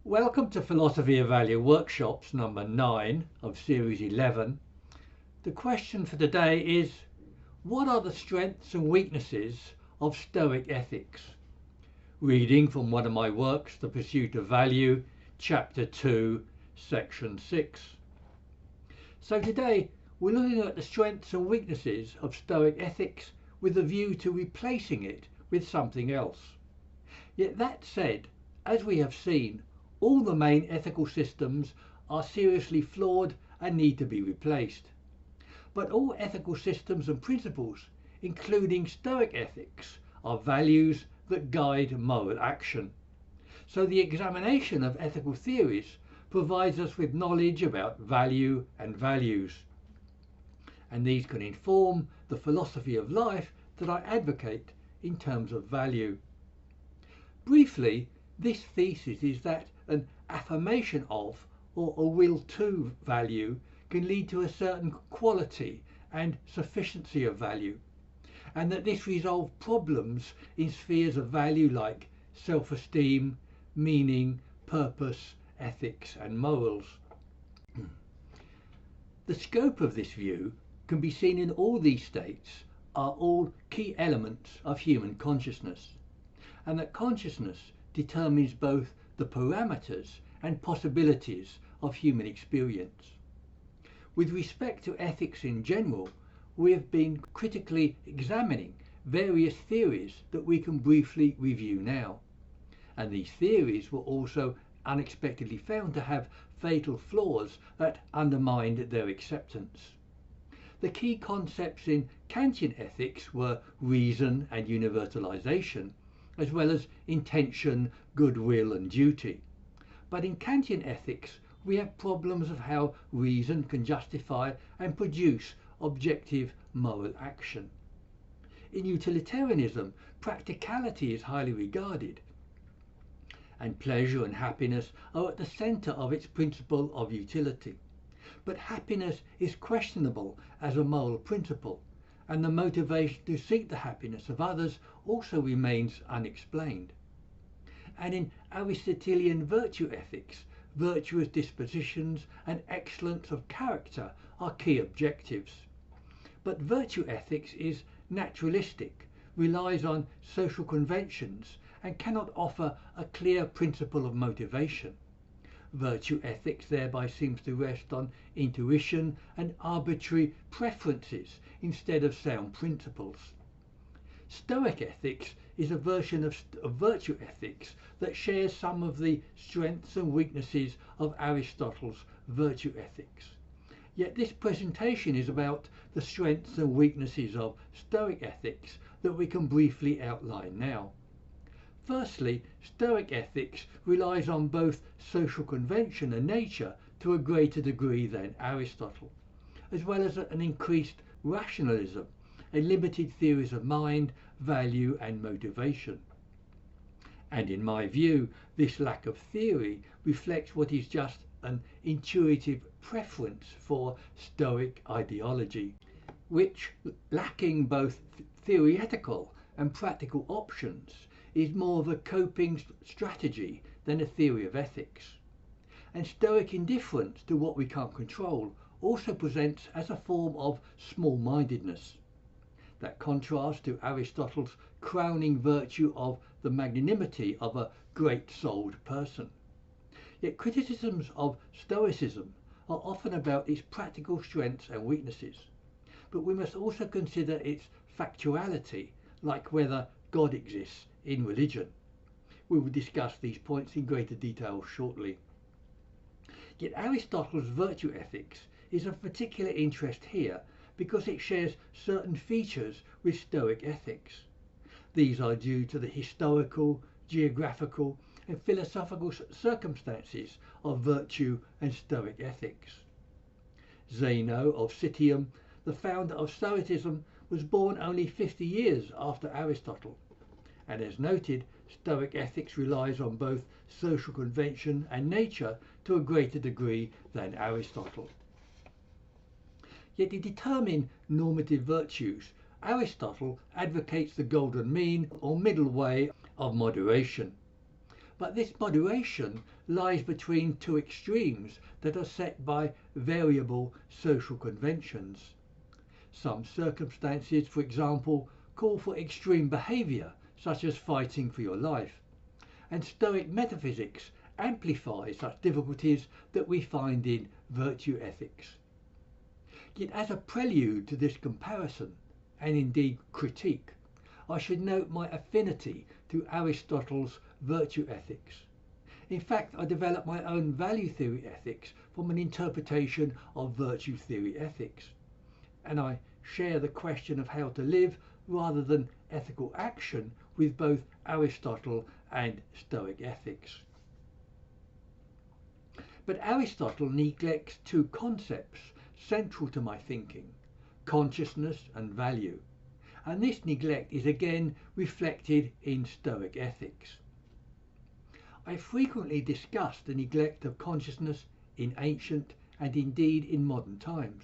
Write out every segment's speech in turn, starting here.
Welcome to Philosophy of Value Workshops number 9 of Series 11. The question for today is, what are the strengths and weaknesses of Stoic ethics? Reading from one of my works, The Pursuit of Value, Chapter 2, Section 6. So today we're looking at the strengths and weaknesses of Stoic ethics with a view to replacing it with something else. Yet that said, as we have seen, all the main ethical systems are seriously flawed and need to be replaced. But all ethical systems and principles, including Stoic ethics, are values that guide moral action. So the examination of ethical theories provides us with knowledge about value and values. And these can inform the philosophy of life that I advocate in terms of value. Briefly, this thesis is that an affirmation of or a will to value can lead to a certain quality and sufficiency of value, and that this resolves problems in spheres of value like self-esteem, meaning, purpose, ethics and morals. The scope of this view can be seen in all these states are all key elements of human consciousness, and that consciousness determines both the parameters and possibilities of human experience. With respect to ethics in general, we have been critically examining various theories that we can briefly review now. And these theories were also unexpectedly found to have fatal flaws that undermined their acceptance. The key concepts in Kantian ethics were reason and universalization, as well as intention, goodwill and duty. But in Kantian ethics we have problems of how reason can justify and produce objective moral action. In utilitarianism, practicality is highly regarded, and pleasure and happiness are at the centre of its principle of utility. But happiness is questionable as a moral principle, and the motivation to seek the happiness of others also remains unexplained. And in Aristotelean virtue ethics, virtuous dispositions and excellence of character are key objectives. But virtue ethics is naturalistic, relies on social conventions and cannot offer a clear principle of motivation. Virtue ethics thereby seems to rest on intuition and arbitrary preferences instead of sound principles. Stoic ethics is a version of virtue ethics that shares some of the strengths and weaknesses of Aristotle's virtue ethics. Yet this presentation is about the strengths and weaknesses of Stoic ethics that we can briefly outline now. Firstly, Stoic ethics relies on both social convention and nature to a greater degree than Aristotle, as well as an increased rationalism and limited theories of mind, value and motivation. And in my view, this lack of theory reflects what is just an intuitive preference for Stoic ideology, which, lacking both theoretical and practical options, is more of a coping strategy than a theory of ethics. And Stoic indifference to what we can't control also presents as a form of small-mindedness. That contrasts to Aristotle's crowning virtue of the magnanimity of a great-souled person. Yet criticisms of Stoicism are often about its practical strengths and weaknesses, but we must also consider its factuality, like whether God exists in religion. We will discuss these points in greater detail shortly. Yet Aristotle's virtue ethics is of particular interest here because it shares certain features with Stoic ethics. These are due to the historical, geographical and philosophical circumstances of virtue and Stoic ethics. Zeno of Citium, the founder of Stoicism, was born only 50 years after Aristotle, and as noted, Stoic ethics relies on both social convention and nature to a greater degree than Aristotle. Yet to determine normative virtues, Aristotle advocates the golden mean or middle way of moderation. but this moderation lies between two extremes that are set by variable social conventions. Some circumstances, for example, call for extreme behaviour, such as fighting for your life, and Stoic metaphysics amplifies such difficulties that we find in virtue ethics. Yet as a prelude to this comparison, and indeed critique, I should note my affinity to Aristotle's virtue ethics. In fact, I developed my own value theory ethics from an interpretation of virtue theory ethics, and I share the question of how to live rather than ethical action with both Aristotle and Stoic ethics. But Aristotle neglects two concepts central to my thinking: consciousness and value, and this neglect is again reflected in Stoic ethics. I frequently discuss the neglect of consciousness in ancient and indeed in modern times.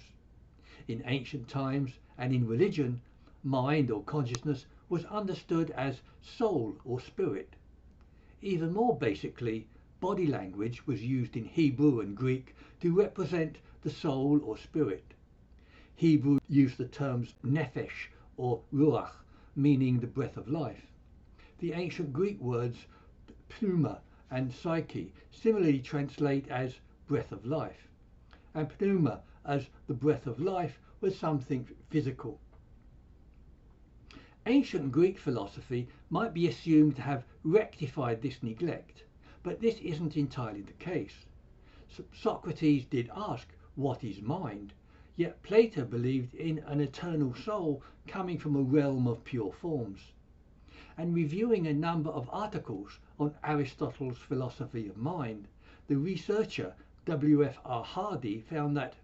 In ancient times and in religion, mind or consciousness was understood as soul or spirit. Even more basically, body language was used in Hebrew and Greek to represent the soul or spirit. Hebrew used the terms nephesh or ruach, meaning the breath of life. The ancient Greek words pneuma and psyche similarly translate as breath of life, and pneuma as the breath of life was something physical. Ancient Greek philosophy might be assumed to have rectified this neglect, but this isn't entirely the case. Socrates did ask, "What is mind?" Yet Plato believed in an eternal soul coming from a realm of pure forms. And reviewing a number of articles on Aristotle's philosophy of mind, the researcher W.F.R. Hardy found that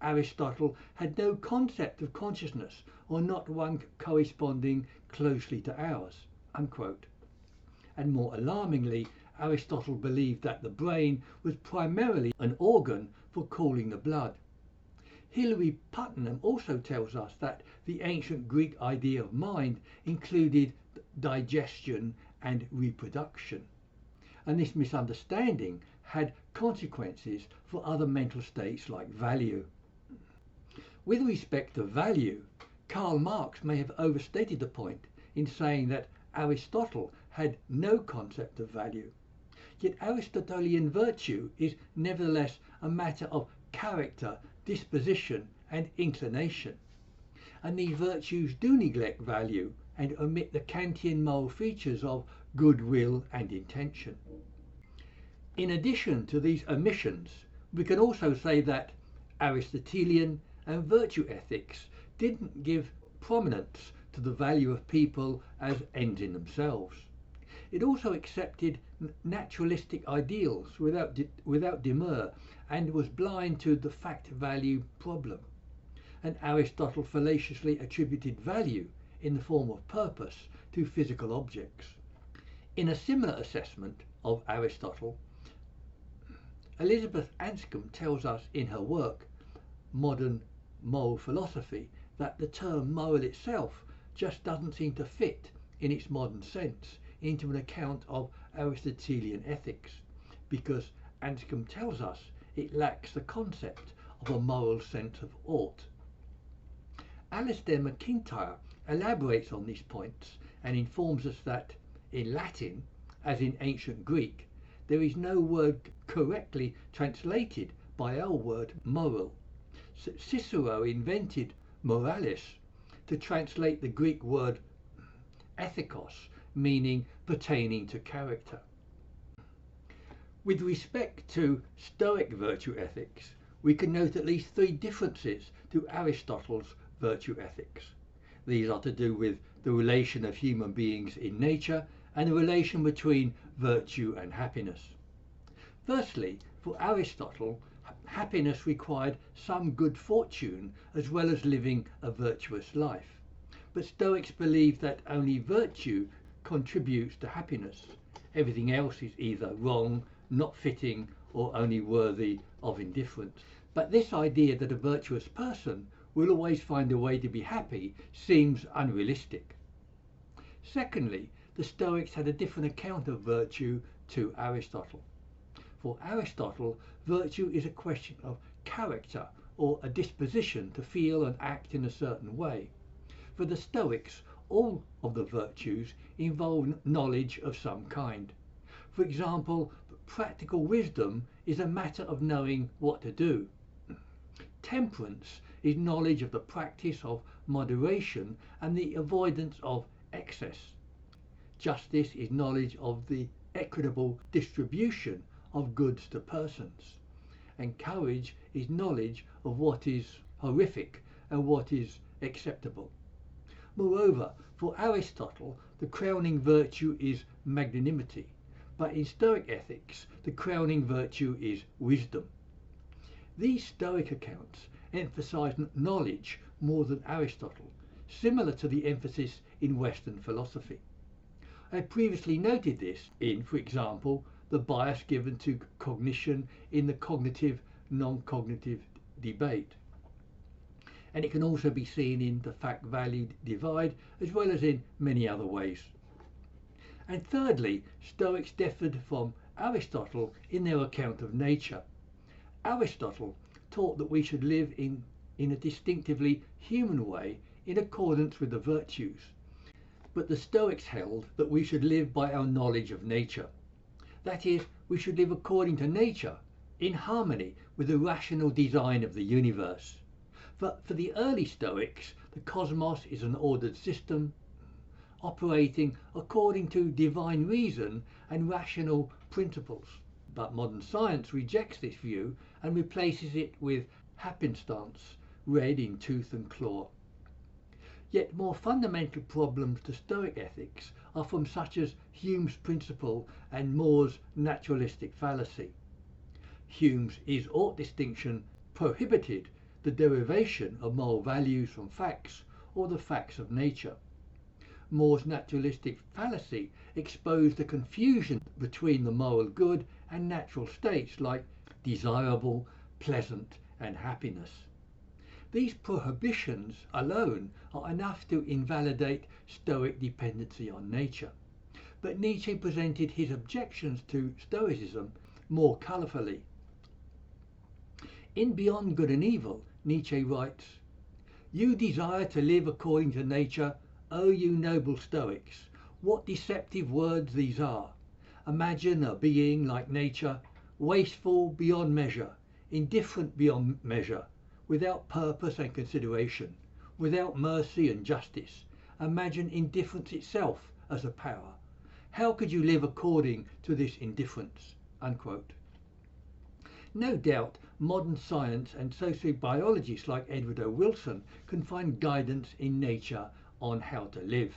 Aristotle had no concept of consciousness, or not one corresponding closely to ours, unquote. And more alarmingly, Aristotle believed that the brain was primarily an organ for cooling the blood. Hilary Putnam also tells us that the ancient Greek idea of mind included digestion and reproduction, and this misunderstanding had consequences for other mental states like value. With respect to value, Karl Marx may have overstated the point in saying that Aristotle had no concept of value. Yet Aristotelian virtue is nevertheless a matter of character, disposition and inclination, and these virtues do neglect value and omit the Kantian moral features of goodwill and intention. In addition to these omissions, we can also say that Aristotelean and virtue ethics didn't give prominence to the value of people as ends in themselves. It also accepted naturalistic ideals without demur and was blind to the fact-value problem. And Aristotle fallaciously attributed value in the form of purpose to physical objects. In a similar assessment of Aristotle, Elizabeth Anscombe tells us in her work, Modern Moral Philosophy, that the term moral itself just doesn't seem to fit in its modern sense into an account of Aristotelian ethics, because Anscombe tells us it lacks the concept of a moral sense of ought. Alistair McIntyre elaborates on these points and informs us that in Latin, as in ancient Greek, there is no word correctly translated by our word moral. Cicero invented moralis to translate the Greek word ethikos, meaning pertaining to character. With respect to Stoic virtue ethics, we can note at least three differences to Aristotle's virtue ethics. These are to do with the relation of human beings in nature and the relation between virtue and happiness. Firstly, for Aristotle, happiness required some good fortune as well as living a virtuous life. But Stoics believe that only virtue contributes to happiness. Everything else is either wrong, not fitting, or only worthy of indifference. But this idea that a virtuous person will always find a way to be happy seems unrealistic. Secondly, the Stoics had a different account of virtue to Aristotle. For Aristotle, virtue is a question of character or a disposition to feel and act in a certain way. For the Stoics, all of the virtues involve knowledge of some kind. For example, practical wisdom is a matter of knowing what to do. Temperance is knowledge of the practice of moderation and the avoidance of excess. Justice is knowledge of the equitable distribution of goods to persons. And courage is knowledge of what is horrific and what is acceptable. Moreover, for Aristotle, the crowning virtue is magnanimity, but in Stoic ethics, the crowning virtue is wisdom. These Stoic accounts emphasize knowledge more than Aristotle, similar to the emphasis in Western philosophy. I previously noted this in, for example, the bias given to cognition in the cognitive-non-cognitive debate. And it can also be seen in the fact-value divide, as well as in many other ways. And thirdly, Stoics differed from Aristotle in their account of nature. Aristotle taught that we should live in a distinctively human way in accordance with the virtues, but the Stoics held that we should live by our knowledge of nature. That is, we should live according to nature, in harmony with the rational design of the universe. For the early Stoics, the cosmos is an ordered system, operating according to divine reason and rational principles. But modern science rejects this view and replaces it with happenstance, read in tooth and claw. Yet more fundamental problems to Stoic ethics are from such as Hume's principle and More's naturalistic fallacy. Hume's is-ought distinction prohibited the derivation of moral values from facts or the facts of nature. More's naturalistic fallacy exposed the confusion between the moral good and natural states like desirable, pleasant, and happiness. These prohibitions alone are enough to invalidate Stoic dependency on nature. But Nietzsche presented his objections to Stoicism more colourfully. In Beyond Good and Evil, Nietzsche writes, "You desire to live according to nature, O you noble Stoics, what deceptive words these are! Imagine a being like nature, wasteful beyond measure, indifferent beyond measure, without purpose and consideration, without mercy and justice. Imagine indifference itself as a power. How could you live according to this indifference?" Unquote. No doubt modern science and sociobiologists like Edward O. Wilson can find guidance in nature on how to live.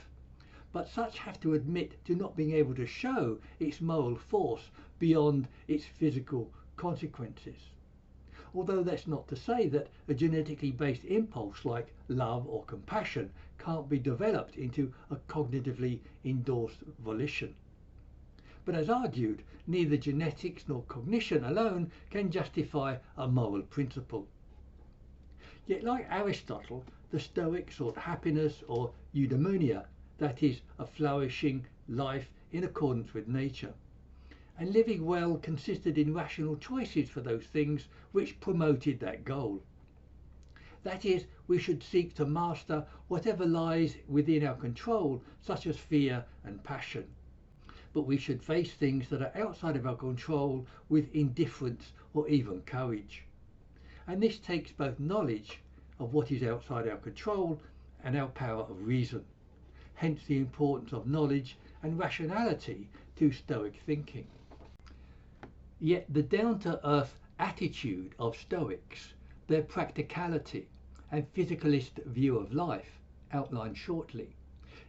But such have to admit to not being able to show its moral force beyond its physical consequences. Although that's not to say that a genetically based impulse like love or compassion can't be developed into a cognitively endorsed volition. But as argued, neither genetics nor cognition alone can justify a moral principle. Yet like Aristotle, the Stoics sought happiness or eudaimonia, that is, a flourishing life in accordance with nature. And living well consisted in rational choices for those things which promoted that goal. That is, we should seek to master whatever lies within our control, such as fear and passion. But we should face things that are outside of our control with indifference or even courage. And this takes both knowledge of what is outside our control and our power of reason. Hence the importance of knowledge and rationality to Stoic thinking. Yet the down-to-earth attitude of Stoics, their practicality and physicalist view of life, outlined shortly,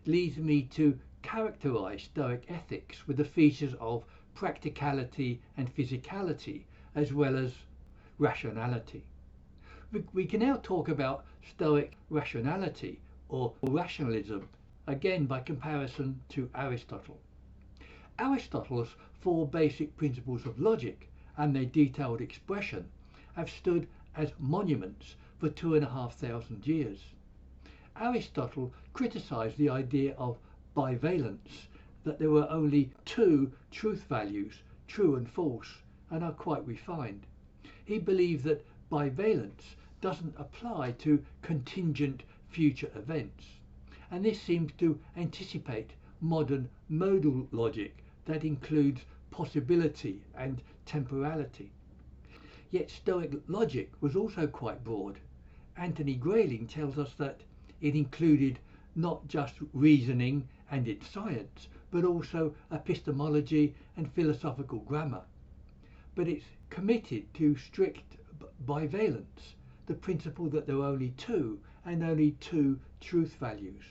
leads me to characterize Stoic ethics with the features of practicality and physicality, as well as rationality. We can now talk about Stoic rationality or rationalism, again by comparison to Aristotle. Aristotle's four basic principles of logic and their detailed expression have stood as monuments for 2,500 years. Aristotle criticized the idea of bivalence that there were only two truth values, true and false, and are quite refined. He believed that bivalence doesn't apply to contingent future events, and this seems to anticipate modern modal logic that includes possibility and temporality. Yet Stoic logic was also quite broad. Anthony Grayling tells us that it included not just reasoning and its science, but also epistemology and philosophical grammar. But it's committed to strict bivalence, the principle that there are only two and only two truth values.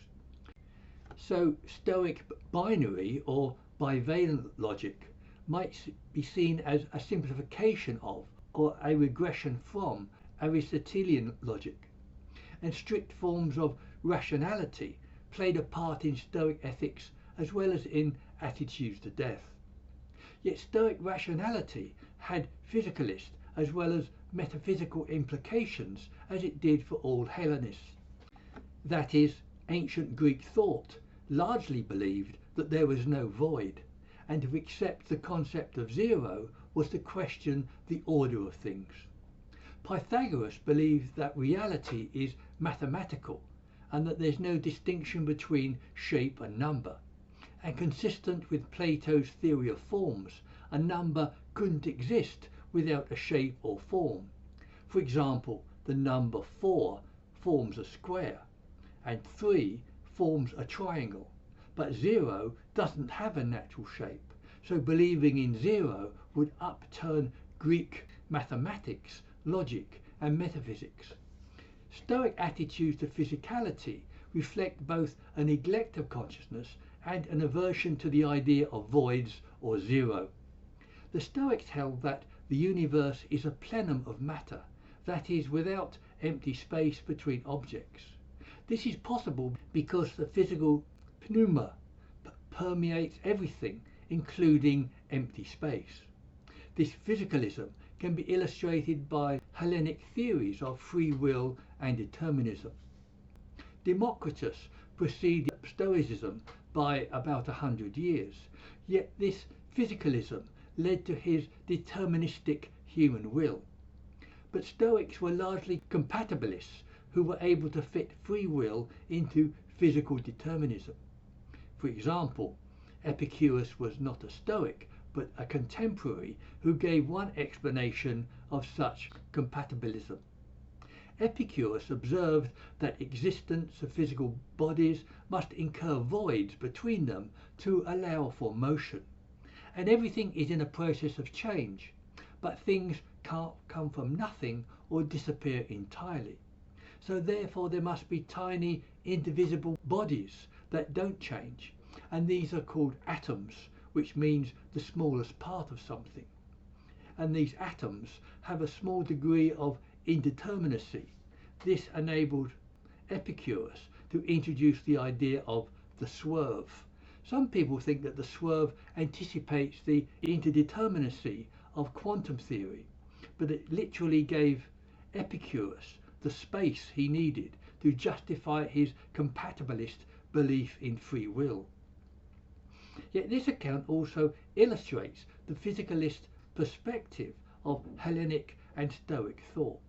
So Stoic binary or bivalent logic might be seen as a simplification of or a regression from Aristotelean logic, and strict forms of rationality played a part in Stoic ethics as well as in attitudes to death. Yet Stoic rationality had physicalist as well as metaphysical implications, as it did for all Hellenists. That is, ancient Greek thought largely believed that there was no void, and to accept the concept of zero was to question the order of things. Pythagoras believed that reality is mathematical and that there's no distinction between shape and number. And consistent with Plato's theory of forms, a number couldn't exist without a shape or form. For example, the number 4 forms a square and 3 forms a triangle, but 0 doesn't have a natural shape. So believing in 0 would upturn Greek mathematics, logic and metaphysics. Stoic attitudes to physicality reflect both a neglect of consciousness and an aversion to the idea of voids or zero. The Stoics held that the universe is a plenum of matter, that is, without empty space between objects. This is possible because the physical pneuma permeates everything, including empty space. This physicalism can be illustrated by Hellenic theories of free will and determinism. Democritus preceded Stoicism by about 100 years, yet this physicalism led to his deterministic human will. But Stoics were largely compatibilists who were able to fit free will into physical determinism. For example, Epicurus was not a Stoic, but a contemporary who gave one explanation of such compatibilism. Epicurus observed that existence of physical bodies must incur voids between them to allow for motion, and everything is in a process of change, but things can't come from nothing or disappear entirely. So therefore there must be tiny indivisible bodies that don't change, and these are called atoms, which means the smallest part of something. And these atoms have a small degree of indeterminacy. This enabled Epicurus to introduce the idea of the swerve. Some people think that the swerve anticipates the interdeterminacy of quantum theory, but it literally gave Epicurus the space he needed to justify his compatibilist belief in free will. Yet this account also illustrates the physicalist perspective of Hellenic and Stoic thought.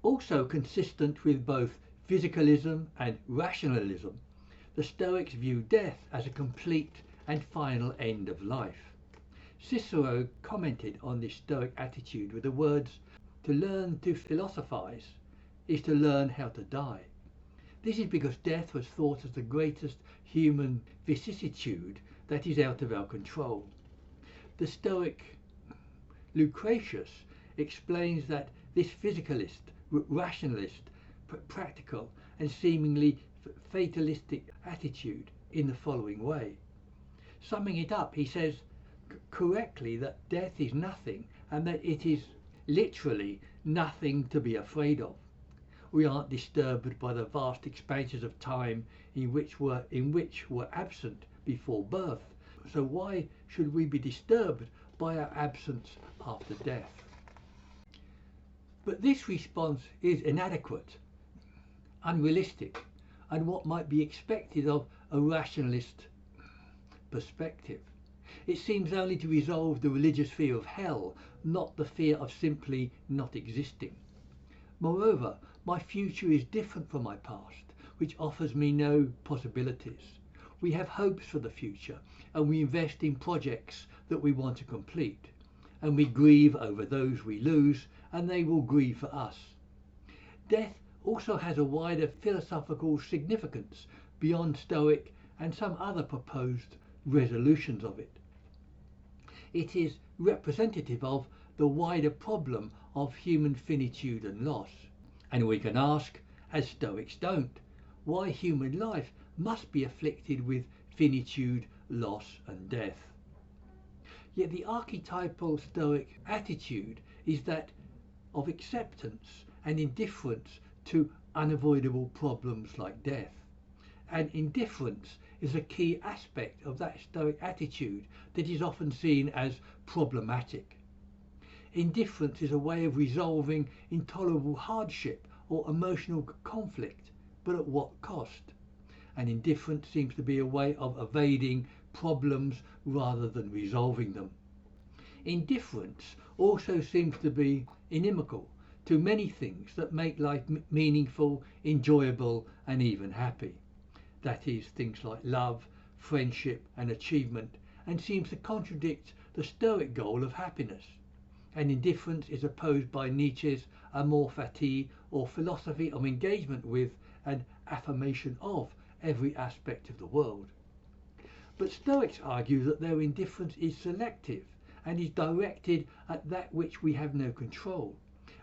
Also consistent with both physicalism and rationalism, the Stoics view death as a complete and final end of life. Cicero commented on this Stoic attitude with the words, "To learn to philosophize is to learn how to die." This is because death was thought as the greatest human vicissitude that is out of our control. The Stoic Lucretius explains that this physicalist, rationalist, practical and seemingly fatalistic attitude in the following way. Summing it up, he says correctly that death is nothing and that it is literally nothing to be afraid of. We aren't disturbed by the vast expanses of time in which were absent before birth. So why should we be disturbed by our absence after death? But this response is inadequate, unrealistic, and what might be expected of a rationalist perspective. It seems only to resolve the religious fear of hell, not the fear of simply not existing. Moreover, my future is different from my past, which offers me no possibilities. We have hopes for the future, and we invest in projects that we want to complete, and we grieve over those we lose, and they will grieve for us. Death also has a wider philosophical significance beyond Stoic and some other proposed resolutions of it. It is representative of the wider problem of human finitude and loss. And we can ask, as Stoics don't, why human life must be afflicted with finitude, loss and death. Yet the archetypal Stoic attitude is that of acceptance and indifference to unavoidable problems like death. And indifference is a key aspect of that Stoic attitude that is often seen as problematic. Indifference is a way of resolving intolerable hardship or emotional conflict, but at what cost? And indifference seems to be a way of evading problems rather than resolving them. Indifference also seems to be inimical to many things that make life meaningful, enjoyable and even happy. That is, things like love, friendship and achievement, and seems to contradict the Stoic goal of happiness. And indifference is opposed by Nietzsche's amor fati, or philosophy of engagement with and affirmation of every aspect of the world. But Stoics argue that their indifference is selective and is directed at that which we have no control,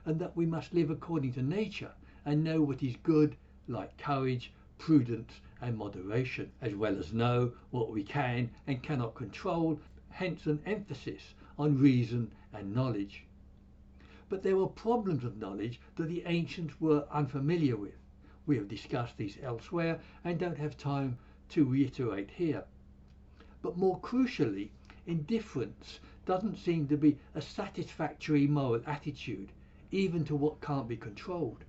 and that we must live according to nature and know what is good, like courage, prudence and moderation, as well as know what we can and cannot control, hence an emphasis on reason and knowledge. But there were problems of knowledge that the ancients were unfamiliar with. We have discussed these elsewhere and don't have time to reiterate here. But more crucially, indifference doesn't seem to be a satisfactory moral attitude, even to what can't be controlled.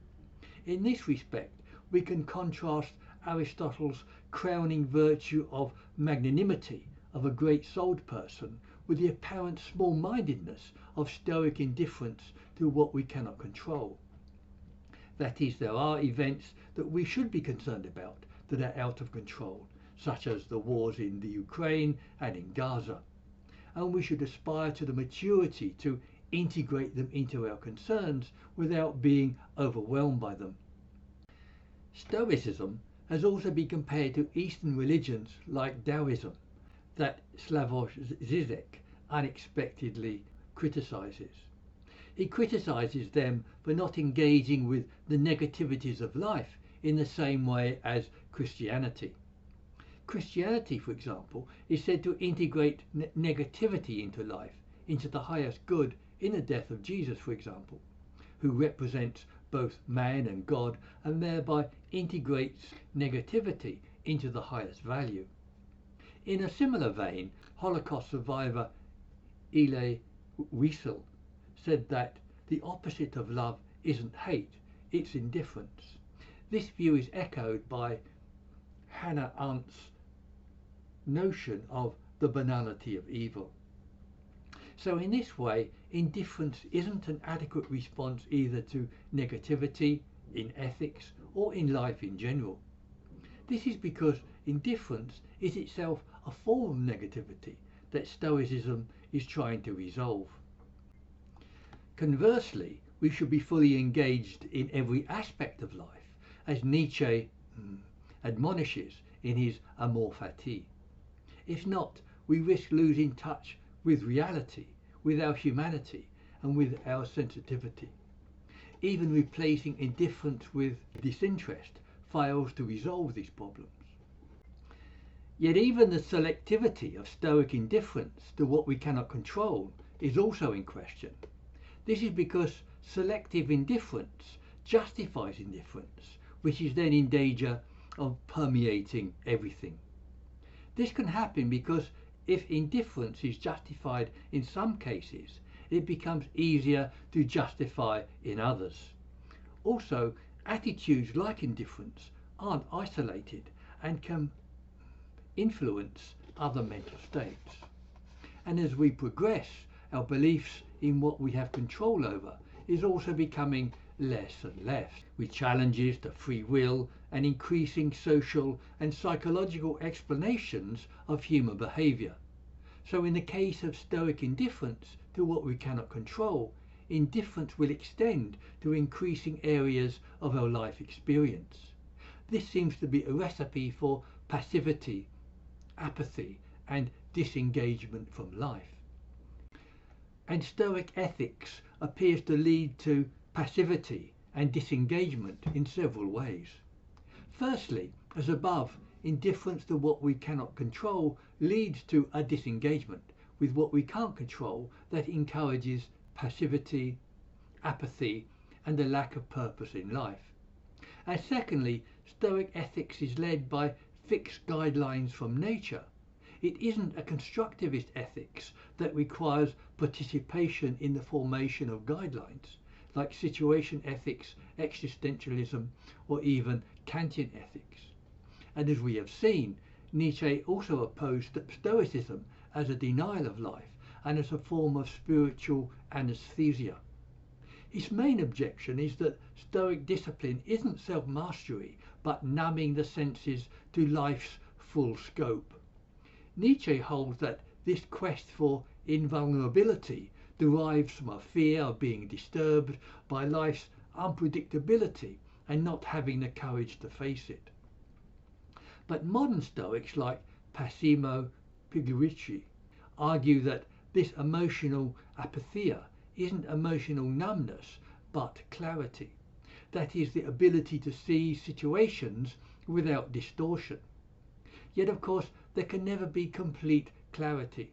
In this respect, we can contrast Aristotle's crowning virtue of magnanimity of a great-souled person with the apparent small-mindedness of Stoic indifference to what we cannot control. That is, there are events that we should be concerned about that are out of control, such as the wars in the Ukraine and in Gaza, and we should aspire to the maturity to integrate them into our concerns without being overwhelmed by them. Stoicism has also been compared to Eastern religions like Taoism, that Slavoj Žižek unexpectedly criticizes. He criticizes them for not engaging with the negativities of life in the same way as Christianity. Christianity, for example, is said to integrate negativity into life, into the highest good in the death of Jesus, for example, who represents both man and God and thereby integrates negativity into the highest value. In a similar vein, Holocaust survivor Elie Wiesel said that the opposite of love isn't hate, it's indifference. This view is echoed by Hannah Arendt's notion of the banality of evil. So in this way, indifference isn't an adequate response either to negativity in ethics or in life in general. This is because indifference is itself a form of negativity that Stoicism is trying to resolve. Conversely, we should be fully engaged in every aspect of life, as Nietzsche admonishes in his Amor Fati. If not, we risk losing touch with reality, with our humanity and with our sensitivity. Even replacing indifference with disinterest fails to resolve these problems. Yet even the selectivity of Stoic indifference to what we cannot control is also in question. This is because selective indifference justifies indifference, which is then in danger of permeating everything. This can happen because if indifference is justified in some cases, it becomes easier to justify in others. Also, attitudes like indifference aren't isolated and can influence other mental states. And as we progress, our beliefs in what we have control over is also becoming less and less, with challenges to free will and increasing social and psychological explanations of human behaviour. So in the case of Stoic indifference to what we cannot control, indifference will extend to increasing areas of our life experience. This seems to be a recipe for passivity, apathy, and disengagement from life. And Stoic ethics appears to lead to passivity and disengagement in several ways. Firstly, as above, indifference to what we cannot control leads to a disengagement with what we can't control that encourages passivity, apathy, and a lack of purpose in life. And secondly, Stoic ethics is led by fixed guidelines from nature. It isn't a constructivist ethics that requires participation in the formation of guidelines, like situation ethics, existentialism, or even Kantian ethics. And as we have seen, Nietzsche also opposed Stoicism as a denial of life and as a form of spiritual anesthesia. His main objection is that Stoic discipline isn't self-mastery, but numbing the senses to life's full scope. Nietzsche holds that this quest for invulnerability derives from a fear of being disturbed by life's unpredictability and not having the courage to face it. But modern Stoics like Massimo Pigliucci argue that this emotional apatheia isn't emotional numbness but clarity. That is, the ability to see situations without distortion. Yet of course there can never be complete clarity.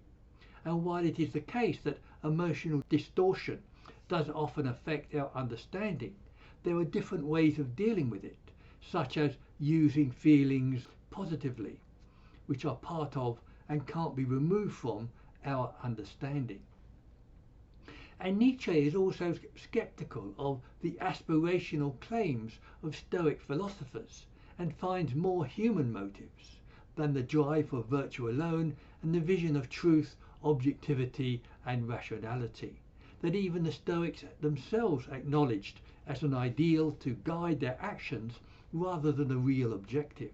And while it is the case that emotional distortion does often affect our understanding, there are different ways of dealing with it, such as using feelings positively, which are part of and can't be removed from our understanding. And Nietzsche is also sceptical of the aspirational claims of Stoic philosophers and finds more human motives than the drive for virtue alone and the vision of truth, objectivity and rationality that even the Stoics themselves acknowledged as an ideal to guide their actions rather than a real objective.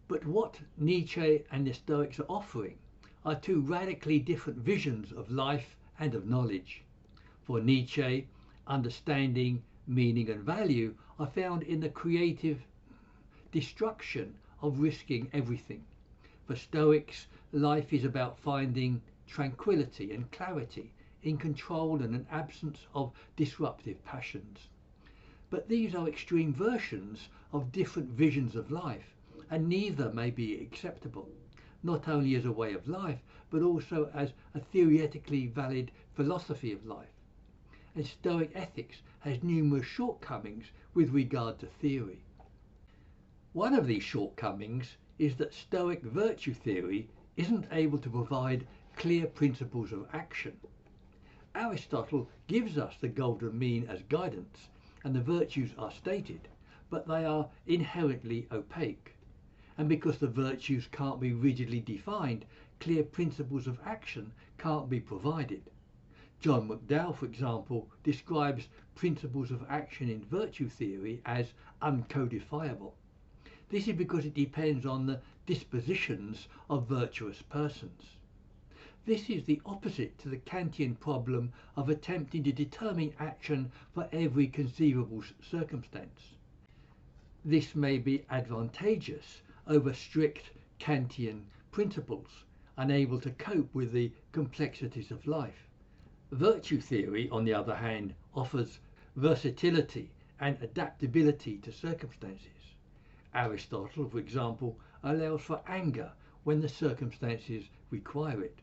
But what Nietzsche and the Stoics are offering are two radically different visions of life and of knowledge. For Nietzsche, understanding, meaning and value are found in the creative destruction of risking everything. For Stoics, life is about finding tranquility and clarity in control and an absence of disruptive passions. But these are extreme versions of different visions of life, and neither may be acceptable, not only as a way of life, but also as a theoretically valid philosophy of life. And Stoic ethics has numerous shortcomings with regard to theory. One of these shortcomings is that Stoic virtue theory isn't able to provide clear principles of action. Aristotle gives us the golden mean as guidance, and the virtues are stated, but they are inherently opaque. And because the virtues can't be rigidly defined, clear principles of action can't be provided. John McDowell, for example, describes principles of action in virtue theory as uncodifiable. This is because it depends on the dispositions of virtuous persons. This is the opposite to the Kantian problem of attempting to determine action for every conceivable circumstance. This may be advantageous over strict Kantian principles, unable to cope with the complexities of life. Virtue theory, on the other hand, offers versatility and adaptability to circumstances. Aristotle, for example, allows for anger when the circumstances require it.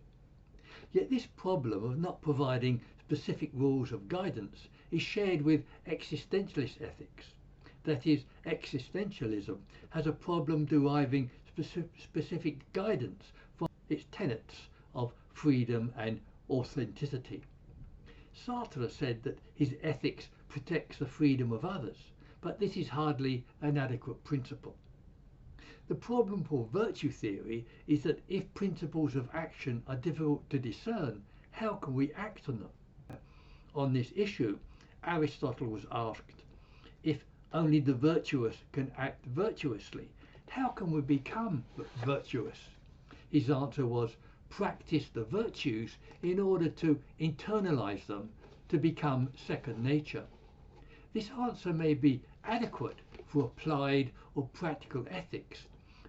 Yet this problem of not providing specific rules of guidance is shared with existentialist ethics. That is, existentialism has a problem deriving specific guidance from its tenets of freedom and authenticity. Sartre said that his ethics protects the freedom of others, but this is hardly an adequate principle. The problem for virtue theory is that if principles of action are difficult to discern, how can we act on them? On this issue, Aristotle was asked, if only the virtuous can act virtuously, how can we become virtuous? His answer was, practice the virtues in order to internalize them, to become second nature. This answer may be adequate for applied or practical ethics,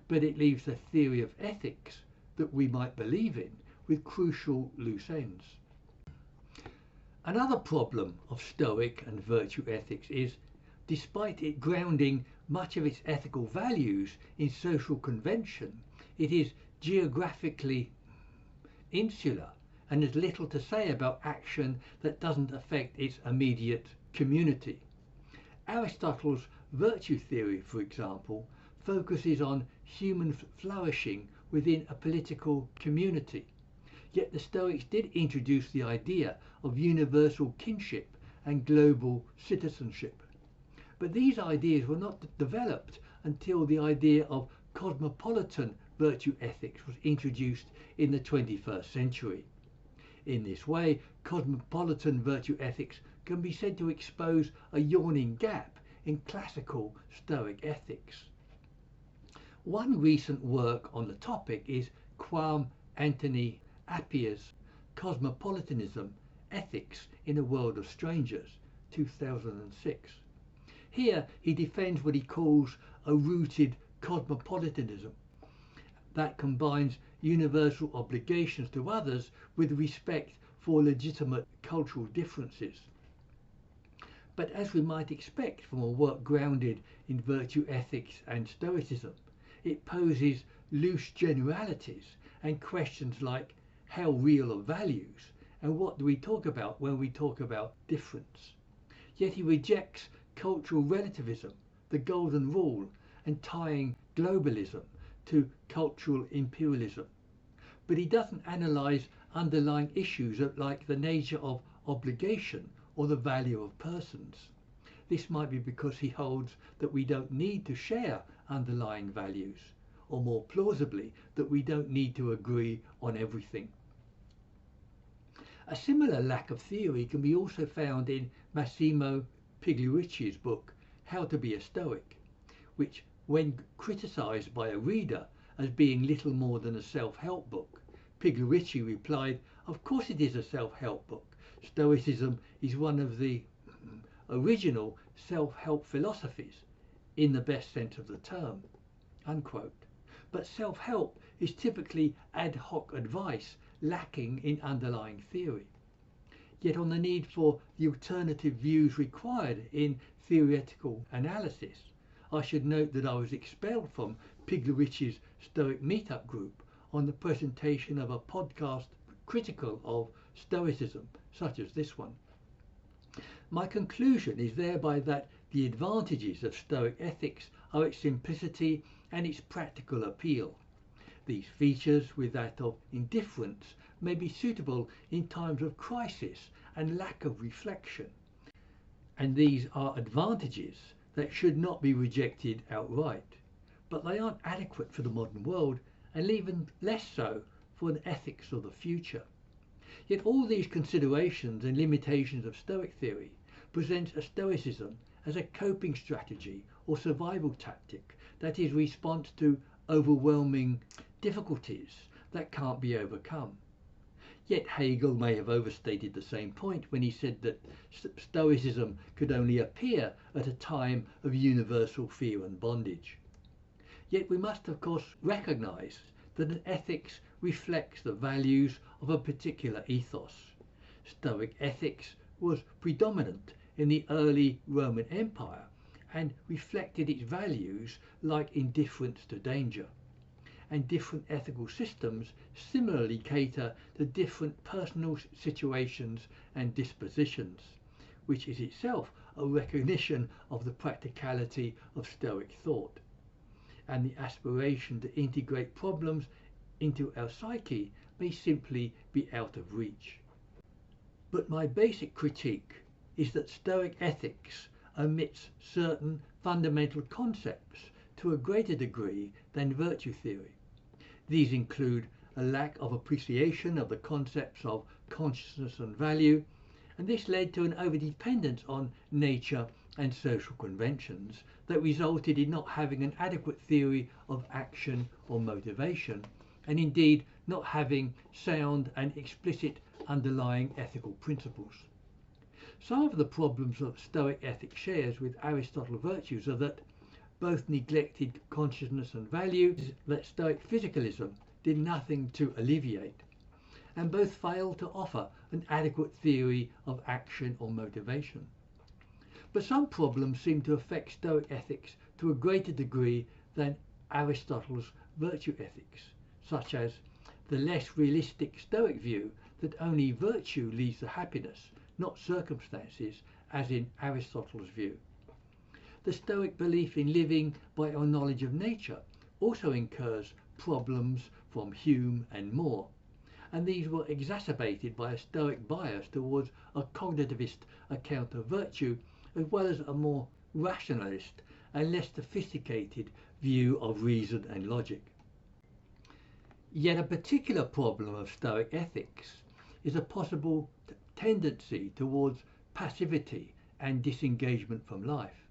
but it leaves the theory of ethics that we might believe in with crucial loose ends. Another problem of Stoic and virtue ethics is, despite it grounding much of its ethical values in social convention, it is geographically insular and has little to say about action that doesn't affect its immediate community. Aristotle's virtue theory, for example, focuses on human flourishing within a political community. Yet the Stoics did introduce the idea of universal kinship and global citizenship. But these ideas were not developed until the idea of cosmopolitan virtue ethics was introduced in the 21st century. In this way, cosmopolitan virtue ethics can be said to expose a yawning gap in classical Stoic ethics. One recent work on the topic is Quam Antony Appier's Cosmopolitanism, Ethics in a World of Strangers, 2006. Here he defends what he calls a rooted cosmopolitanism that combines universal obligations to others with respect for legitimate cultural differences. But as we might expect from a work grounded in virtue ethics and Stoicism, it poses loose generalities and questions like how real are values and what do we talk about when we talk about difference. Yet he rejects cultural relativism, the golden rule, and tying globalism to cultural imperialism. But he doesn't analyse underlying issues like the nature of obligation or the value of persons. This might be because he holds that we don't need to share underlying values, or more plausibly, that we don't need to agree on everything. A similar lack of theory can be also found in Massimo Pigliucci's book How to be a Stoic, which, when criticised by a reader as being little more than a self-help book, Pigliucci replied, "Of course it is a self-help book. Stoicism is one of the original self-help philosophies, in the best sense of the term." Unquote. But self-help is typically ad hoc advice lacking in underlying theory. Yet on the need for the alternative views required in theoretical analysis, I should note that I was expelled from Pigliucci's Stoic meetup group on the presentation of a podcast critical of Stoicism, such as this one. My conclusion is thereby that the advantages of Stoic ethics are its simplicity and its practical appeal. These features, with that of indifference, may be suitable in times of crisis and lack of reflection. And these are advantages that should not be rejected outright. But they aren't adequate for the modern world, and even less so for the ethics of the future. Yet all these considerations and limitations of Stoic theory present a Stoicism as a coping strategy or survival tactic that is response to overwhelming difficulties that can't be overcome. Yet Hegel may have overstated the same point when he said that Stoicism could only appear at a time of universal fear and bondage. Yet we must of course recognise that an ethics reflects the values of a particular ethos. Stoic ethics was predominant in the early Roman Empire and reflected its values like indifference to danger. And different ethical systems similarly cater to different personal situations and dispositions, which is itself a recognition of the practicality of Stoic thought. And the aspiration to integrate problems into our psyche may simply be out of reach. But my basic critique is that Stoic ethics omits certain fundamental concepts to a greater degree than virtue theory. These include a lack of appreciation of the concepts of consciousness and value, and this led to an overdependence on nature and social conventions that resulted in not having an adequate theory of action or motivation, and indeed not having sound and explicit underlying ethical principles. Some of the problems that Stoic ethics shares with Aristotle's virtues are that both neglected consciousness and value that Stoic physicalism did nothing to alleviate, and both failed to offer an adequate theory of action or motivation. But some problems seem to affect Stoic ethics to a greater degree than Aristotle's virtue ethics, such as the less realistic Stoic view that only virtue leads to happiness, not circumstances, as in Aristotle's view. The Stoic belief in living by our knowledge of nature also incurs problems from Hume and More, and these were exacerbated by a Stoic bias towards a cognitivist account of virtue, as well as a more rationalist and less sophisticated view of reason and logic. Yet a particular problem of Stoic ethics is a possible tendency towards passivity and disengagement from life.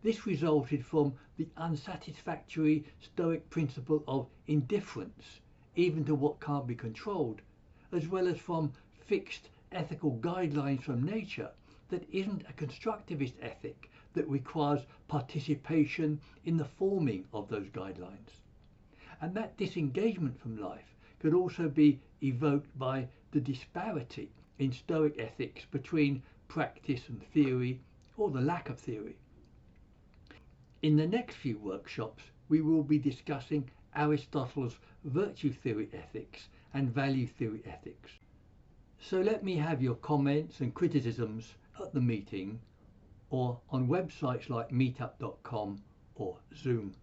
This resulted from the unsatisfactory Stoic principle of indifference, even to what can't be controlled, as well as from fixed ethical guidelines from nature that isn't a constructivist ethic that requires participation in the forming of those guidelines. And that disengagement from life could also be evoked by the disparity in Stoic ethics between practice and theory, or the lack of theory. In the next few workshops, we will be discussing Aristotle's virtue theory ethics and value theory ethics. So let me have your comments and criticisms at the meeting or on websites like meetup.com or Zoom.